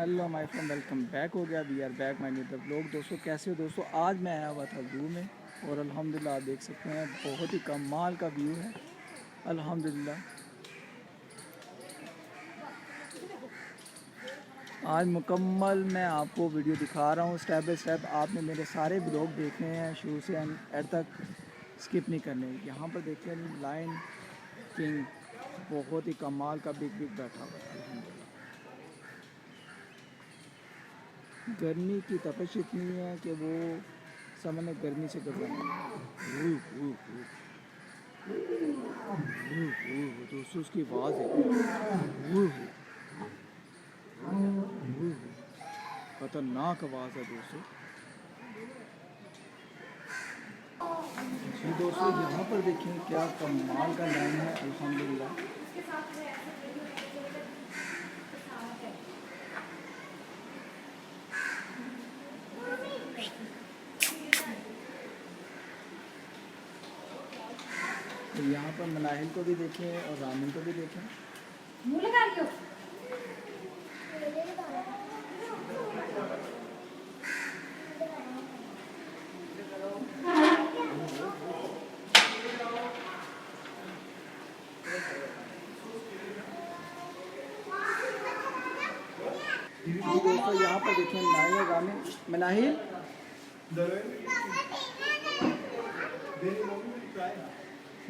Hello my friend, welcome back हो गया। We are back my new the vlog. दोस्तों कैसे हो दोस्तों? आज मैं आया हुआ था जू में और अल्हम्दुलिल्लाह आप देख सकते हैं बहुत ही कमाल का व्यू है अल्हम्दुलिल्लाह। आज मुकम्मल मैं आपको वीडियो दिखा रहा हूँ स्टेप बाय स्टेप। आपने मेरे सारे व्लॉग देखने हैं शुरू से एंड तक, स्किप नहीं करने। यहाँ पर देखते हैं लायन किंग बहुत ही कमाल का बिग बैठा हुआ है अल्हम्दुलिल्लाह। गर्मी की तपिश इतनी है कि वो सामने गर्मी से घबराए। दोस्तों उसकी आवाज़ है, खतरनाक आवाज़ है दोस्तों। जी दोस्तों यहाँ पर देखिए क्या कमाल का लाइन है अल्हम्दुलिल्लाह। तो यहाँ पर मनाहिल को भी देखें और रामिन को भी देखें। दोस्तों यहाँ पर देखें मनाहिल और रामिन। मनाहिल